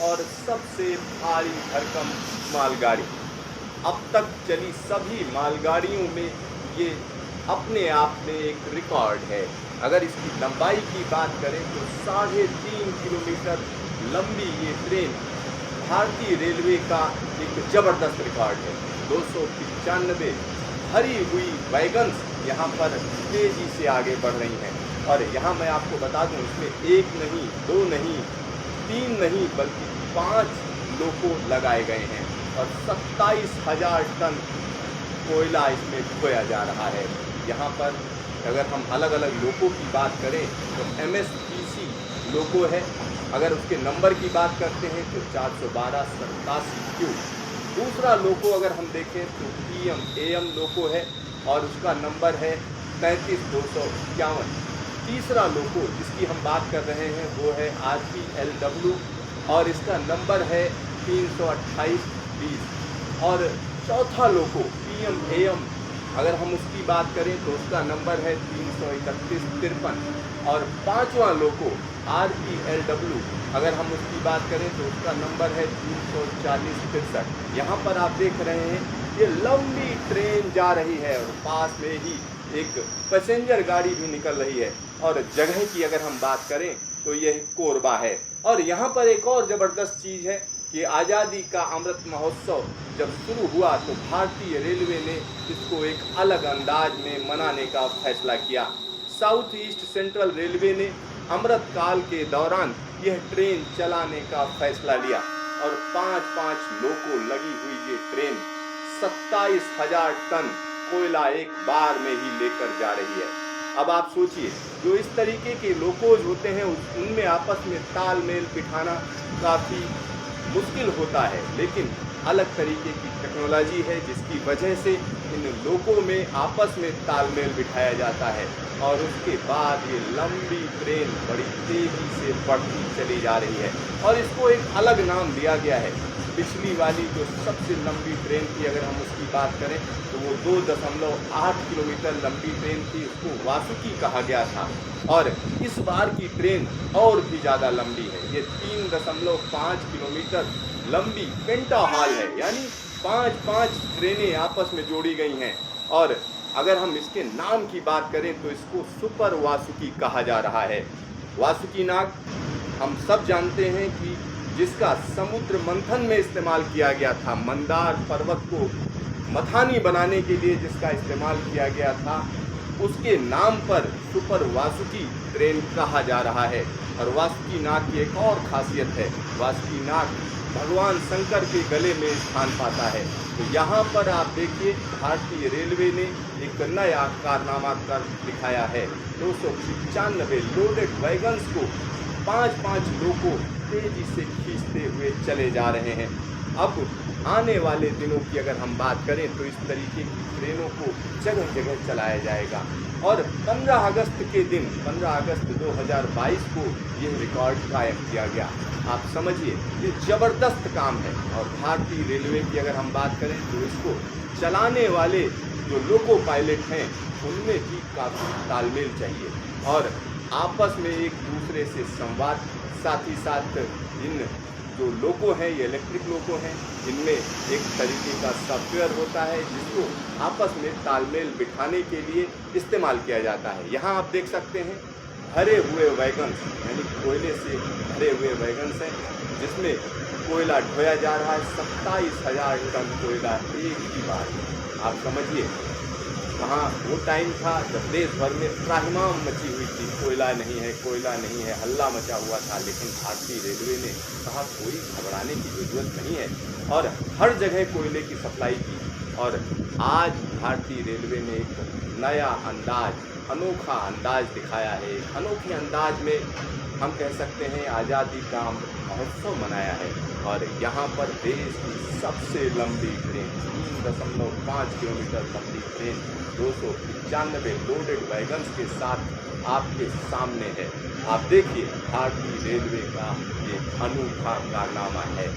और सबसे भारी भरकम मालगाड़ी। अब तक चली सभी मालगाड़ियों में ये अपने आप में एक रिकॉर्ड है। अगर इसकी लंबाई की बात करें तो 3.5 किलोमीटर लंबी ये ट्रेन भारतीय रेलवे का एक ज़बरदस्त रिकॉर्ड है। 295 भरी हुई वैगन्स यहाँ पर तेज़ी से आगे बढ़ रही हैं। और यहाँ मैं आपको बता दूँ, इसमें 1 नहीं, 2 नहीं, 3 नहीं, बल्कि 5 लोको लगाए गए हैं और 27,000 टन कोयला इसमें ढोया जा रहा है। यहाँ पर अगर हम अलग अलग लोको की बात करें तो MSPC लोको है। अगर उसके नंबर की बात करते हैं तो 412-87Q। दूसरा लोको अगर हम देखें तो PM-AM लोको है और उसका नंबर है 33-251। तीसरा लोको जिसकी हम बात कर रहे हैं वो है RPLW और इसका नंबर है 328-20। और चौथा लोको PM-AM अगर हम उसकी बात करें तो उसका नंबर है 331-53। और पांचवा लोको RPLW अगर हम उसकी बात करें तो उसका नंबर है 340-63। यहाँ पर आप देख रहे हैं ये लंबी ट्रेन जा रही है और पास में ही एक पैसेंजर गाड़ी भी निकल रही है। और जगह की अगर हम बात करें तो यह कोरबा है। और यहाँ पर एक और ज़बरदस्त चीज़ है कि आज़ादी का अमृत महोत्सव जब शुरू हुआ तो भारतीय रेलवे ने इसको एक अलग अंदाज में मनाने का फैसला किया। साउथ ईस्ट सेंट्रल रेलवे ने अमृत काल के दौरान यह ट्रेन चलाने का फैसला लिया और 5-5 लोको लगी हुई ये ट्रेन 27,000 टन कोयला एक बार में ही लेकर जा रही है। अब आप सोचिए, जो इस तरीके के लोकोज होते हैं उनमें आपस में तालमेल बिठाना काफ़ी मुश्किल होता है, लेकिन अलग तरीके की टेक्नोलॉजी है जिसकी वजह से इन लोगों में आपस में तालमेल बिठाया जाता है और उसके बाद ये लंबी ट्रेन बड़ी तेज़ी से बढ़ती चली जा रही है और इसको एक अलग नाम दिया गया है। पिछली वाली जो सबसे लंबी ट्रेन थी अगर हम उसकी बात करें तो वो 2.8 किलोमीटर लंबी ट्रेन थी, उसको वासुकी कहा गया था। और इस बार की ट्रेन और भी ज़्यादा लंबी है, ये 3.5 किलोमीटर लंबी पेंटा हॉल है, यानी 5-5 ट्रेनें आपस में जोड़ी गई हैं। और अगर हम इसके नाम की बात करें तो इसको सुपर वासुकी कहा जा रहा है। वासुकी नाग हम सब जानते हैं कि जिसका समुद्र मंथन में इस्तेमाल किया गया था, मंदार पर्वत को मथानी बनाने के लिए जिसका इस्तेमाल किया गया था, उसके नाम पर सुपर वासुकी ट्रेन कहा जा रहा है। और वासुकी नाग की एक और खासियत है, वासुकी नाग भगवान शंकर के गले में स्थान पाता है। तो यहाँ पर आप देखिए भारतीय रेलवे ने एक नया कारनामा कर दिखाया है। 295 लोडेड वैगन्स को 5-5 लोको तेजी से खींचते हुए चले जा रहे हैं। अब आने वाले दिनों की अगर हम बात करें तो इस तरीके की ट्रेनों को जगह जगह चलाया जाएगा। और 15 अगस्त के दिन 15 अगस्त 2022 को यह रिकॉर्ड कायम किया गया। आप समझिए ये ज़बरदस्त काम है। और भारतीय रेलवे की अगर हम बात करें तो इसको चलाने वाले जो लोको पायलट हैं उनमें भी काफ़ी तालमेल चाहिए और आपस में एक दूसरे से संवाद, साथ ही साथ इन जो लोको हैं ये इलेक्ट्रिक लोको हैं, इनमें एक तरीके का सॉफ्टवेयर होता है जिसको आपस में तालमेल बिठाने के लिए इस्तेमाल किया जाता है। यहाँ आप देख सकते हैं भरे हुए वैगन्स, यानी कोयले से भरे हुए वैगन्स हैं जिसमें कोयला ढोया जा रहा है। 27,000 टन कोयला एक ही बार। आप समझिए वहाँ वो टाइम था जब देश भर में त्राहिमाम मची हुई थी, कोयला नहीं है, कोयला नहीं है, हल्ला मचा हुआ था। लेकिन भारतीय रेलवे ने कहा कोई घबराने की ज़रूरत नहीं है और हर जगह कोयले की सप्लाई की। और आज भारतीय रेलवे ने एक नया अंदाज, अनोखा अंदाज दिखाया है। एक अनोखे अंदाज में हम कह सकते हैं आज़ादी का अमृत महोत्सव मनाया है। और यहाँ पर देश की सबसे लंबी ट्रेन 3.5 किलोमीटर लंबी ट्रेन 295 लोडेड वैगन्स के साथ आपके सामने है। आप देखिए भारतीय रेलवे का ये अनूठा कारनामा है।